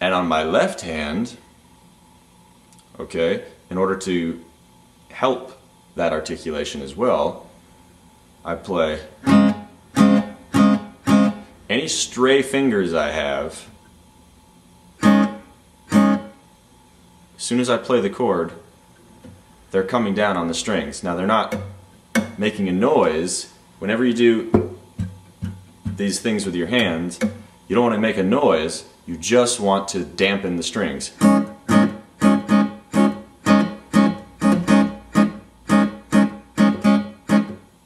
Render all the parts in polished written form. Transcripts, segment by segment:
And on my left hand, okay, in order to help that articulation as well, I play any stray fingers I have. As soon as I play the chord, they're coming down on the strings. Now they're not making a noise. Whenever you do these things with your hands, you don't want to make a noise, you just want to dampen the strings. You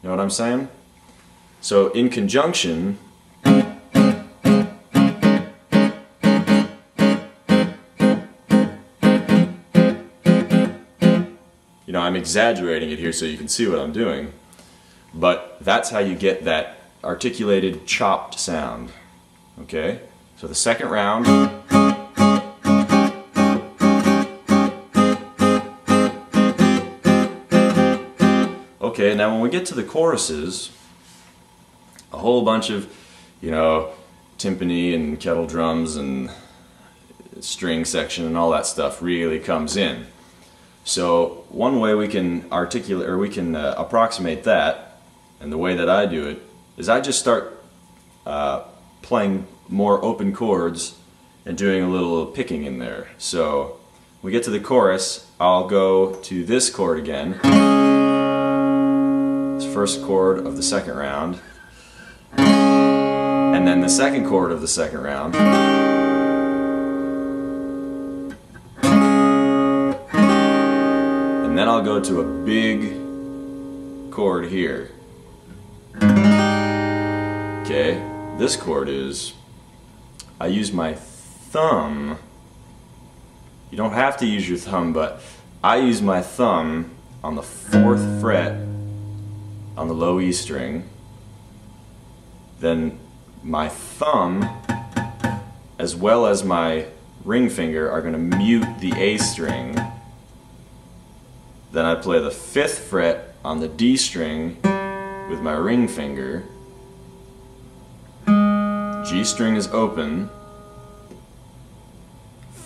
know what I'm saying? So in conjunction, you know, I'm exaggerating it here so you can see what I'm doing, but that's how you get that articulated, chopped sound. Okay? So the second round, okay, now when we get to the choruses, a whole bunch of, you know, timpani and kettle drums and string section and all that stuff really comes in. So one way we can articulate, or we can approximate that, and the way that I do it, is I just start playing more open chords and doing a little picking in there. So when we get to the chorus, I'll go to this chord again. This first chord of the second round, and then the second chord of the second round, and then I'll go to a big chord here. Okay, this chord is, I use my thumb. You don't have to use your thumb, but I use my thumb on the 4th fret on the low E string. Then my thumb as well as my ring finger are going to mute the A string. Then I play the 5th fret on the D string with my ring finger. G string is open,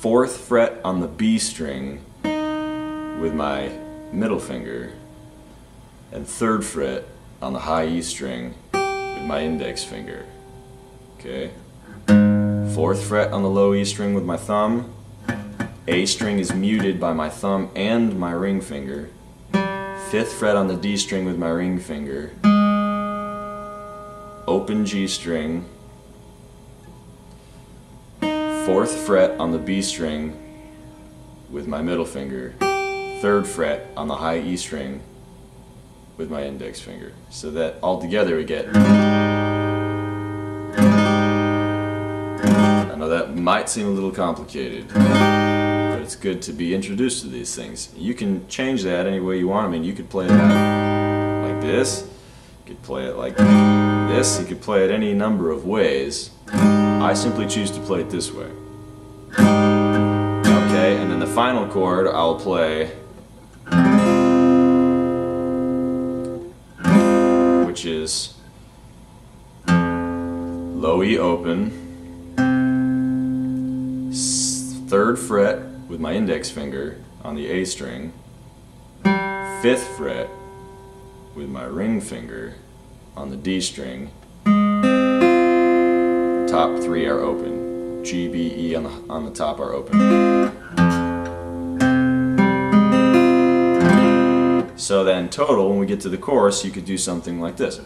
4th fret on the B string with my middle finger, and 3rd fret on the high E string with my index finger. Okay? 4th fret on the low E string with my thumb, A string is muted by my thumb and my ring finger, 5th fret on the D string with my ring finger, open G string, 4th fret on the B string with my middle finger, 3rd fret on the high E string with my index finger. So that all together we get. I know that might seem a little complicated, but it's good to be introduced to these things. You can change that any way you want. I mean, you could play that like this, you could play it like this, you could play it any number of ways. I simply choose to play it this way. Okay, and then the final chord I'll play, which is low E open, 3rd fret with my index finger on the A string, 5th fret with my ring finger on the D string. Top 3 are open. G, B, E on the top are open. So then total, when we get to the chorus, you could do something like this.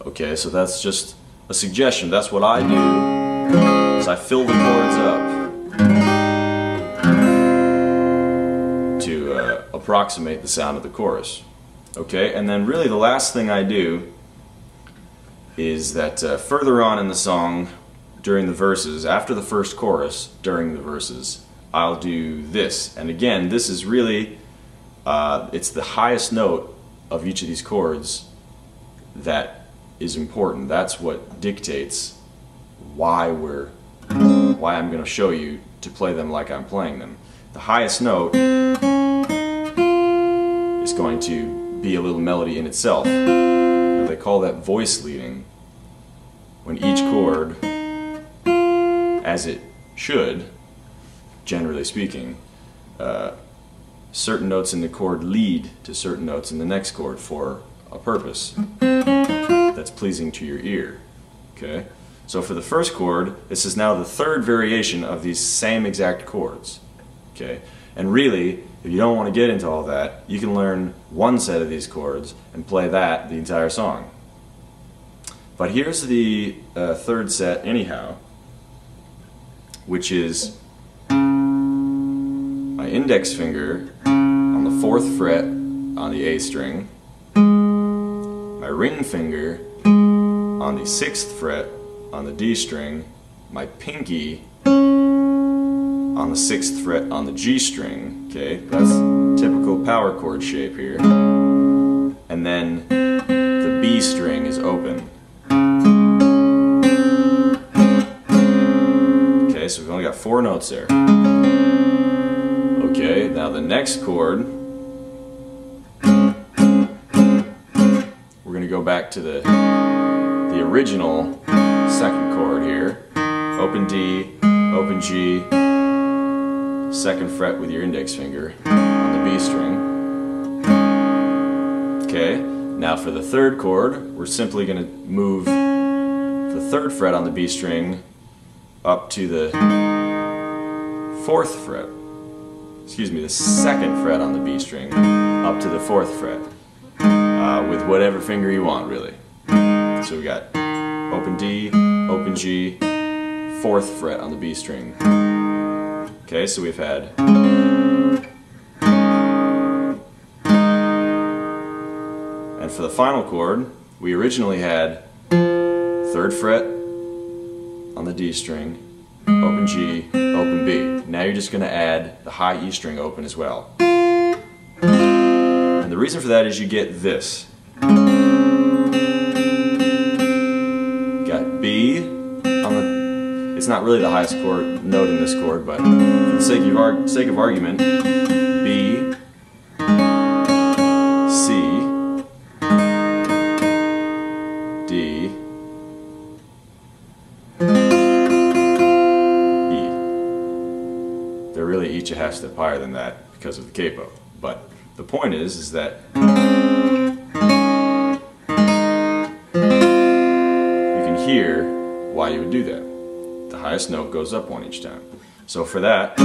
Okay, so that's just a suggestion. That's what I do. I fill the chords up to approximate the sound of the chorus. Okay, and then really the last thing I do is that further on in the song, during the verses, after the first chorus, during the verses, I'll do this. And again, this is really, it's the highest note of each of these chords that is important. That's what dictates why I'm going to show you to play them like I'm playing them. The highest note is going to be a little melody in itself. Now, they call that voice leading, when each chord, as it should, generally speaking, certain notes in the chord lead to certain notes in the next chord for a purpose that's pleasing to your ear. Okay? So for the first chord, this is now the third variation of these same exact chords. Okay? And really, if you don't want to get into all that, you can learn one set of these chords and play that the entire song. But here's the third set anyhow, which is my index finger on the 4th fret on the A string, my ring finger on the 6th fret on the D string, my pinky on the 6th fret on the G string. Okay, that's typical power chord shape here. And then the B string is open. Okay, so we've only got 4 notes there. Okay, now the next chord, we're going to go back to the original second chord here. Open D, open G, 2nd fret with your index finger on the B string. Okay, now for the third chord, we're simply going to move the 3rd fret on the B string up to the 4th fret. Excuse me, the 2nd fret on the B string up to the 4th fret with whatever finger you want, really. So we got open D, open G, 4th fret on the B string. Okay, so we've had and for the final chord, we originally had 3rd fret on the D string, open G, open B. Now you're just going to add the high E string open as well. And the reason for that is you get this. Got B on the, it's not really the highest chord note in this chord, but for the sake of argument, B, C, D, E. They're really each a half step higher than that because of the capo. But the point is that you can hear why you would do that. The highest note goes up 1 each time. So for that,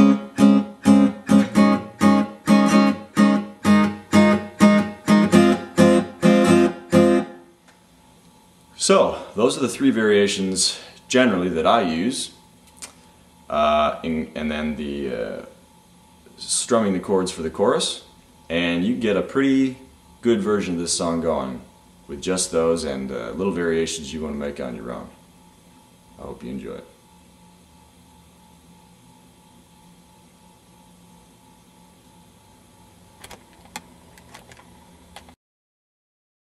so those are the 3 variations generally that I use, and then the strumming the chords for the chorus, and you get a pretty good version of this song going with just those and little variations you want to make on your own. I hope you enjoy it.